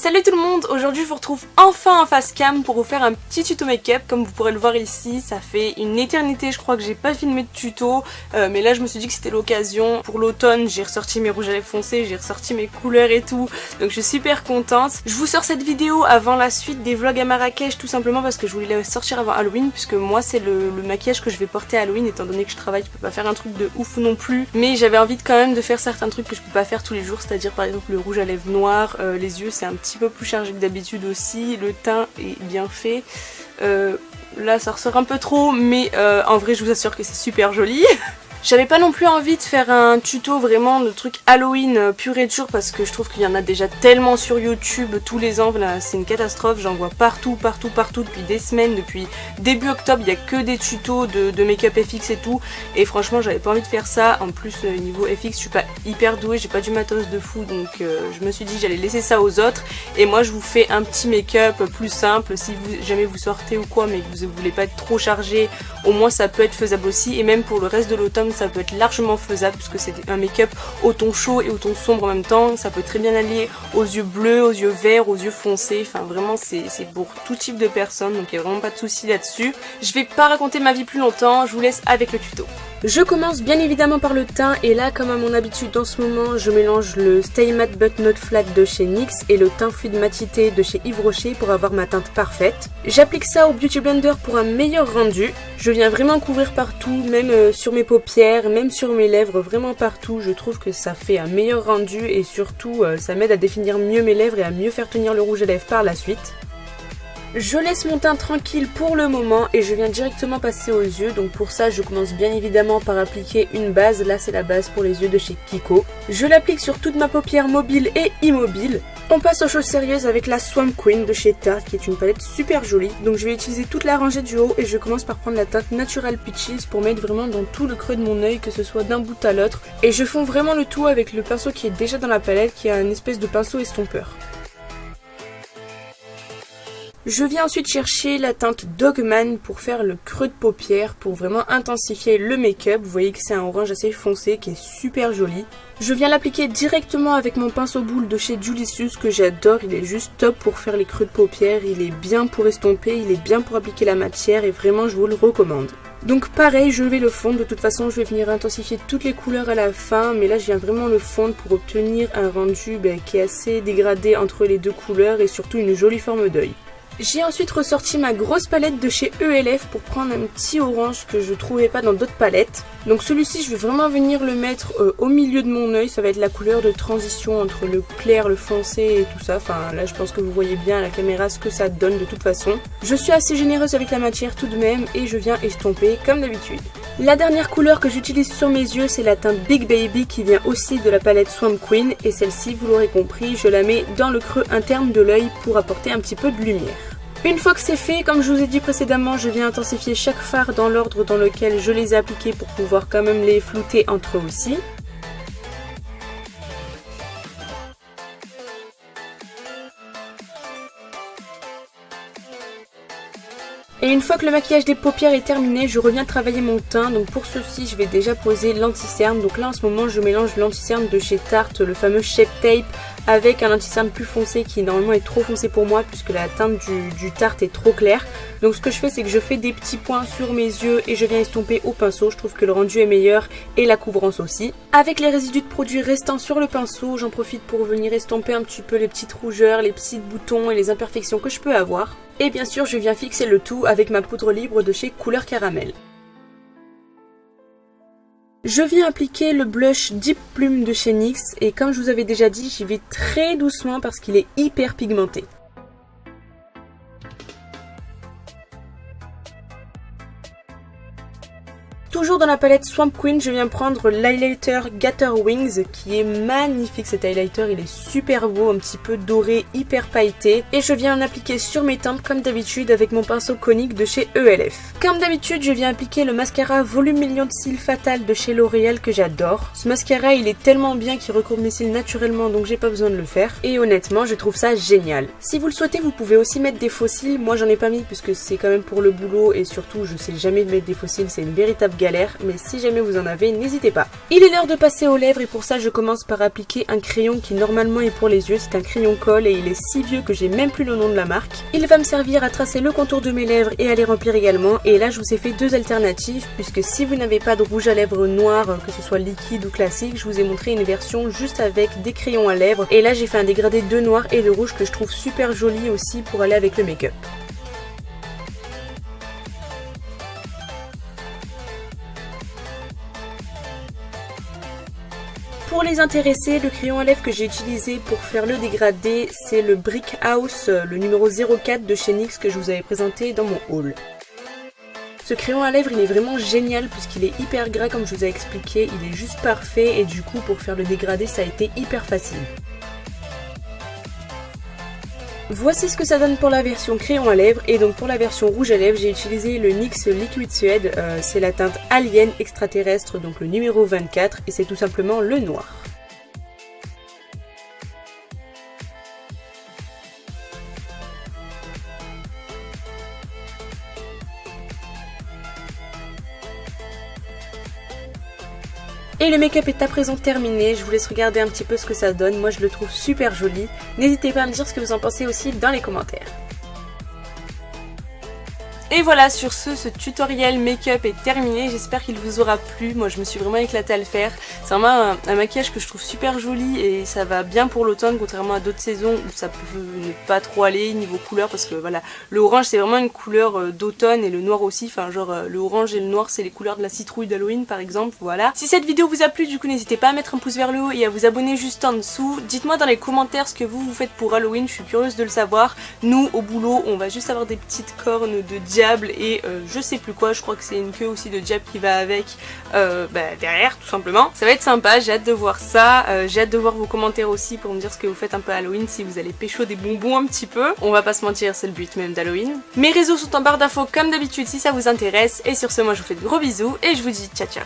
Salut tout le monde, aujourd'hui je vous retrouve enfin en face cam pour vous faire un petit tuto make-up. Comme vous pourrez le voir ici, ça fait une éternité je crois que j'ai pas filmé de tuto, mais là je me suis dit que c'était l'occasion. Pour l'automne j'ai ressorti mes rouges à lèvres foncés, j'ai ressorti mes couleurs et tout, donc je suis super contente. Je vous sors cette vidéo avant la suite des vlogs à Marrakech, tout simplement parce que je voulais la sortir avant Halloween, puisque moi c'est le maquillage que je vais porter à Halloween, étant donné que je travaille, je peux pas faire un truc de ouf non plus, mais j'avais envie quand même de faire certains trucs que je peux pas faire tous les jours, c'est-à-dire par exemple le rouge à lèvres noir, les yeux c'est un petit peu plus chargé que d'habitude aussi, le teint est bien fait, là ça ressort un peu trop, mais en vrai je vous assure que c'est super joli. J'avais pas non plus envie de faire un tuto vraiment de trucs Halloween pur et dur parce que je trouve qu'il y en a déjà tellement sur YouTube tous les ans, là c'est une catastrophe, j'en vois partout depuis des semaines, depuis début octobre il y a que des tutos de make-up FX et tout, et franchement j'avais pas envie de faire ça. En plus niveau FX je suis pas hyper douée, j'ai pas du matos de fou, donc je me suis dit j'allais laisser ça aux autres, et moi je vous fais un petit make-up plus simple. Si jamais vous sortez ou quoi mais que vous voulez pas être trop chargé, au moins ça peut être faisable aussi, et même pour le reste de l'automne ça peut être largement faisable puisque c'est un make-up au ton chaud et au ton sombre en même temps. Ça peut très bien aller aux yeux bleus, aux yeux verts, aux yeux foncés, enfin vraiment c'est pour tout type de personnes, donc il n'y a vraiment pas de souci là-dessus. Je vais pas raconter ma vie plus longtemps, je vous laisse avec le tuto. Je commence bien évidemment par le teint, et là comme à mon habitude en ce moment je mélange le Stay Matte But Not Flat de chez NYX et le teint fluide matité de chez Yves Rocher pour avoir ma teinte parfaite. J'applique ça au Beauty Blender pour un meilleur rendu. Je viens vraiment couvrir partout, même sur mes paupières, même sur mes lèvres, vraiment partout. Je trouve que ça fait un meilleur rendu et surtout ça m'aide à définir mieux mes lèvres et à mieux faire tenir le rouge à lèvres par la suite. Je laisse mon teint tranquille pour le moment et je viens directement passer aux yeux. Donc pour ça je commence bien évidemment par appliquer une base. Là c'est la base pour les yeux de chez Kiko. Je l'applique sur toute ma paupière mobile et immobile. On passe aux choses sérieuses avec la Swamp Queen de chez Tarte, qui est une palette super jolie. Donc je vais utiliser toute la rangée du haut et je commence par prendre la teinte Natural Peaches pour mettre vraiment dans tout le creux de mon œil, que ce soit d'un bout à l'autre. Et je fonds vraiment le tout avec le pinceau qui est déjà dans la palette, qui a une espèce de pinceau estompeur. Je viens ensuite chercher la teinte Dogman pour faire le creux de paupière, pour vraiment intensifier le make-up. Vous voyez que c'est un orange assez foncé qui est super joli. Je viens l'appliquer directement avec mon pinceau boule de chez Julicius que j'adore. Il est juste top pour faire les creux de paupière, il est bien pour estomper, il est bien pour appliquer la matière et vraiment je vous le recommande. Donc pareil, je vais le fondre, de toute façon je vais venir intensifier toutes les couleurs à la fin, mais là je viens vraiment le fondre pour obtenir un rendu qui est assez dégradé entre les deux couleurs et surtout une jolie forme d'œil. J'ai ensuite ressorti ma grosse palette de chez ELF pour prendre un petit orange que je trouvais pas dans d'autres palettes. Donc celui-ci je vais vraiment venir le mettre au milieu de mon œil, ça va être la couleur de transition entre le clair, le foncé et tout ça. Enfin là je pense que vous voyez bien à la caméra ce que ça donne de toute façon. Je suis assez généreuse avec la matière tout de même et je viens estomper comme d'habitude. La dernière couleur que j'utilise sur mes yeux c'est la teinte Big Baby qui vient aussi de la palette Swamp Queen, et celle-ci vous l'aurez compris je la mets dans le creux interne de l'œil pour apporter un petit peu de lumière. Une fois que c'est fait, comme je vous ai dit précédemment, je viens intensifier chaque fard dans l'ordre dans lequel je les ai appliqués pour pouvoir quand même les flouter entre eux aussi. Et une fois que le maquillage des paupières est terminé, je reviens travailler mon teint. Donc pour ceci, je vais déjà poser l'anti-cerne. Donc là en ce moment, je mélange l'anti-cerne de chez Tarte, le fameux Shape Tape, avec un anti-cerne plus foncé qui normalement est trop foncé pour moi puisque la teinte du Tarte est trop claire. Donc ce que je fais c'est que je fais des petits points sur mes yeux et je viens estomper au pinceau. Je trouve que le rendu est meilleur et la couvrance aussi. Avec les résidus de produits restants sur le pinceau, j'en profite pour venir estomper un petit peu les petites rougeurs, les petits boutons et les imperfections que je peux avoir. Et bien sûr je viens fixer le tout avec ma poudre libre de chez Couleur Caramel. Je viens appliquer le blush Deep Plume de chez NYX et comme je vous avais déjà dit, j'y vais très doucement parce qu'il est hyper pigmenté. Toujours dans la palette Swamp Queen, je viens prendre l'highlighter Gather Wings qui est magnifique. Cet highlighter, il est super beau, un petit peu doré, hyper pailleté. Et je viens en appliquer sur mes tempes comme d'habitude avec mon pinceau conique de chez ELF. Comme d'habitude, je viens appliquer le mascara Volume Million de Cils Fatal de chez L'Oréal que j'adore. Ce mascara, il est tellement bien qu'il recouvre mes cils naturellement, donc j'ai pas besoin de le faire. Et honnêtement, je trouve ça génial. Si vous le souhaitez, vous pouvez aussi mettre des faux cils. Moi, j'en ai pas mis puisque c'est quand même pour le boulot et surtout, je sais jamais mettre des faux cils, c'est une véritable galère. galère, mais si jamais vous en avez, n'hésitez pas. Il est l'heure de passer aux lèvres et pour ça je commence par appliquer un crayon qui normalement est pour les yeux, c'est un crayon colle et il est si vieux que j'ai même plus le nom de la marque. Il va me servir à tracer le contour de mes lèvres et à les remplir également, et là je vous ai fait deux alternatives puisque si vous n'avez pas de rouge à lèvres noir, que ce soit liquide ou classique, je vous ai montré une version juste avec des crayons à lèvres et là j'ai fait un dégradé de noir et de rouge que je trouve super joli aussi pour aller avec le make-up. Pour les intéressés, le crayon à lèvres que j'ai utilisé pour faire le dégradé, c'est le Brick House, le numéro 04 de chez NYX que je vous avais présenté dans mon haul. Ce crayon à lèvres il est vraiment génial puisqu'il est hyper gras comme je vous ai expliqué, il est juste parfait et du coup pour faire le dégradé ça a été hyper facile. Voici ce que ça donne pour la version crayon à lèvres et donc pour la version rouge à lèvres j'ai utilisé le NYX Liquid Suede, c'est la teinte Alien extraterrestre donc le numéro 24 et c'est tout simplement le noir. Et le make-up est à présent terminé, je vous laisse regarder un petit peu ce que ça donne, moi je le trouve super joli. N'hésitez pas à me dire ce que vous en pensez aussi dans les commentaires. Et voilà, sur ce tutoriel make-up est terminé, j'espère qu'il vous aura plu, moi je me suis vraiment éclatée à le faire. C'est vraiment un maquillage que je trouve super joli et ça va bien pour l'automne contrairement à d'autres saisons où ça peut ne pas trop aller niveau couleur parce que voilà, le orange c'est vraiment une couleur d'automne et le noir aussi, enfin genre le orange et le noir c'est les couleurs de la citrouille d'Halloween par exemple, voilà. Si cette vidéo vous a plu du coup n'hésitez pas à mettre un pouce vers le haut et à vous abonner juste en dessous. Dites-moi dans les commentaires ce que vous faites pour Halloween, je suis curieuse de le savoir. Nous au boulot on va juste avoir des petites cornes de diable et je sais plus quoi, je crois que c'est une queue aussi de diable qui va avec derrière tout simplement. Ça va être sympa, j'ai hâte de voir ça, j'ai hâte de voir vos commentaires aussi pour me dire ce que vous faites un peu à Halloween, si vous allez pécho des bonbons un petit peu. On va pas se mentir, c'est le but même d'Halloween. Mes réseaux sont en barre d'infos comme d'habitude si ça vous intéresse et sur ce moi je vous fais de gros bisous et je vous dis ciao ciao.